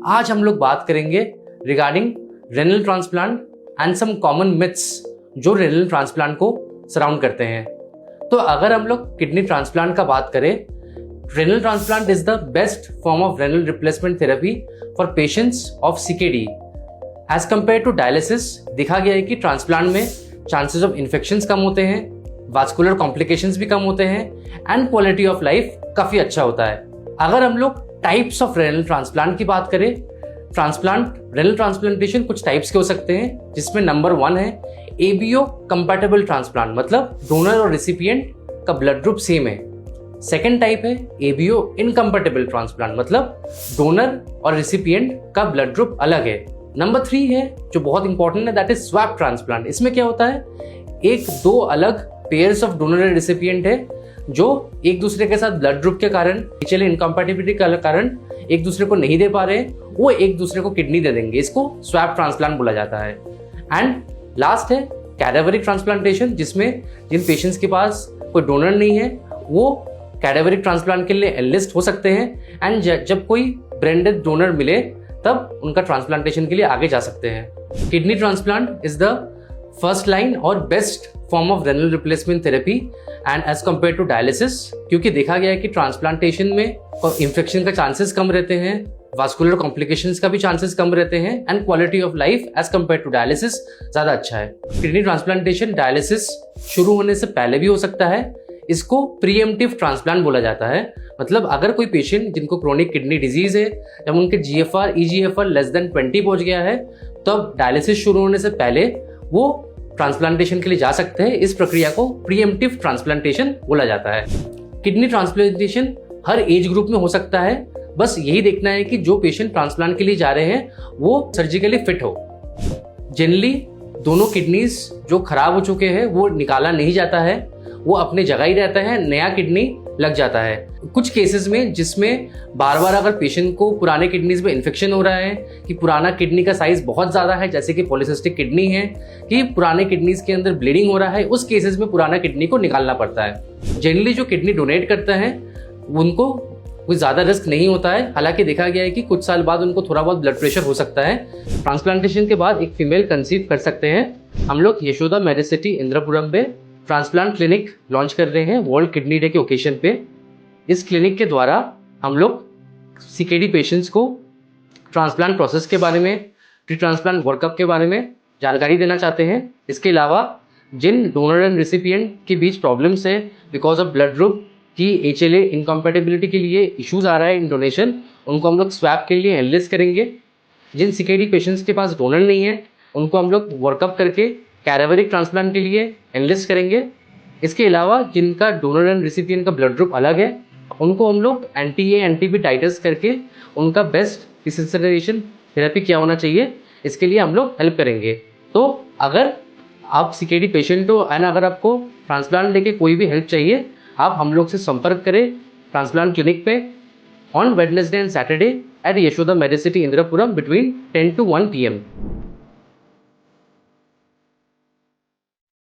आज हम लोग बात करेंगे regarding renal transplant and some common myths जो रेनल ट्रांसप्लांट को सराउंड करते हैं। तो अगर हम लोग किडनी ट्रांसप्लांट का बात करें, renal transplant is the best form of renal replacement therapy for patients of CKD as compare to dialysis. देखा गया है कि ट्रांसप्लांट में चांसेस ऑफ इन्फेक्शंस कम होते हैं, वास्कुलर कॉम्प्लिकेशंस भी कम होते हैं एंड क्वालिटी ऑफ लाइफ काफ़ी अच्छा होता है। अगर हम लोग टाइप्स ऑफ रेनल ट्रांसप्लांट की बात करें, रेनल ट्रांसप्लांटेशन कुछ टाइप्स के हो सकते हैं, जिसमें नंबर 1 है एबीओ कंपैटिबल ट्रांसप्लांट, मतलब डोनर और रिसिपिएंट का ब्लड ग्रुप सेम है। सेकेंड टाइप है एबीओ इनकम्पैटिबल ट्रांसप्लांट, मतलब डोनर और रिसिपिएंट का ब्लड ग्रुप अलग है। नंबर 3 है जो बहुत इंपॉर्टेंट है, दैट इज स्वैप ट्रांसप्लांट। इसमें क्या होता है, एक दो अलग pairs of donor and recipient है जो एक दूसरे के साथ ब्लड ग्रुप के कारण, म्यूचुअल इनकम्पैटिबिलिटी के कारण एक दूसरे को नहीं दे पा रहे, वो एक दूसरे को किडनी दे देंगे। इसको स्वैप ट्रांसप्लांट बोला जाता है। एंड लास्ट है कैडावरिक ट्रांसप्लांटेशन, जिसमें जिन पेशेंट्स के पास कोई डोनर नहीं है वो कैडावरिक ट्रांसप्लांट के लिए एनलिस्ट हो सकते हैं एंड जब कोई ब्रेन डेड डोनर मिले तब उनका ट्रांसप्लांटेशन के लिए आगे जा सकते हैं। Kidney transplant is the first line और best form of renal replacement therapy and as compare to dialysis, क्योंकि देखा गया है कि ट्रांसप्लांटेशन में इन्फेक्शन का चांसेस कम रहते हैं, वास्कुलर कॉम्प्लिकेशंस का भी चांसेस कम रहते हैं and quality of life as compare to dialysis ज़्यादा अच्छा है। किडनी ट्रांसप्लांटेशन डायलिसिस शुरू होने से पहले भी हो सकता है। इसको प्रीएम्प्टिव ट्रांसप्लांट बोला जाता है, मतलब अगर कोई पेशेंट जिनको क्रोनिक किडनी डिजीज है, जब उनके जीएफआर ईजीएफआर लेस देन 20 पहुंच गया है, तब डायलिसिस शुरू होने से पहले वो ट्रांसप्लांटेशन के लिए जा सकते हैं। इस प्रक्रिया को प्रीएम्प्टिव ट्रांसप्लांटेशन बोला जाता है। किडनी ट्रांसप्लांटेशन हर एज ग्रुप में हो सकता है, बस यही देखना है कि जो पेशेंट ट्रांसप्लांट के लिए जा रहे हैं वो सर्जिकली फिट हो। जनरली दोनों किडनीज जो खराब हो चुके हैं वो निकाला नहीं जाता है, वो अपने जगह ही रहता है, नया किडनी लग जाता है। कुछ केसेस में जिसमें बार बार अगर पेशेंट को पुराने किडनीज में इन्फेक्शन हो रहा है, कि पुराना किडनी का साइज बहुत ज़्यादा है, जैसे कि पॉलीसिस्टिक किडनी है, कि पुराने किडनीज के अंदर ब्लीडिंग हो रहा है, उस केसेस में पुराना किडनी को निकालना पड़ता है। जनरली जो किडनी डोनेट करता है उनको कोई ज़्यादा रिस्क नहीं होता है, हालांकि देखा गया है कि कुछ साल बाद उनको थोड़ा बहुत ब्लड प्रेशर हो सकता है। ट्रांसप्लांटेशन के बाद एक फीमेल कंसीव कर सकते हैं। हम लोग यशोदा मेडिसिटी इंद्रपुरम पे ट्रांसप्लांट क्लिनिक लॉन्च कर रहे हैं वर्ल्ड किडनी डे के ओकेजन पे। इस क्लिनिक के द्वारा हम लोग सीकेडी पेशेंट्स को ट्रांसप्लांट प्रोसेस के बारे में, प्री ट्रांसप्लांट वर्कअप के बारे में जानकारी देना चाहते हैं। इसके अलावा जिन डोनर एंड रिसिपिएंट के बीच प्रॉब्लम्स है बिकॉज ऑफ ब्लड ग्रुप की HLA इनकम्पैटिबिलिटी के लिए इश्यूज आ रहा है इन डोनेशन, उनको हम लोग स्वैप के लिए एनलिस्ट करेंगे। जिन सीकेडी पेशेंट्स के पास डोनर नहीं है उनको हम लोग वर्कअप करके कैडावरिक ट्रांसप्लांट के लिए एनलिस्ट करेंगे। इसके अलावा जिनका डोनर एंड रिसिपिएंट का ब्लड ग्रुप अलग है उनको हम लोग एंटी-A एंटी-B टाइटर्स करके उनका बेस्ट डिसेंसिटाइजेशन थेरेपी क्या होना चाहिए इसके लिए हम लोग हेल्प करेंगे। तो अगर आप सीकेडी पेशेंट हो एंड अगर आपको ट्रांसप्लांट लेके कोई भी हेल्प चाहिए, आप हम लोग से संपर्क करें ट्रांसप्लांट क्लिनिक पे on Wednesday and Saturday at Yashoda medicity Indirapuram between 10 to 1 PM।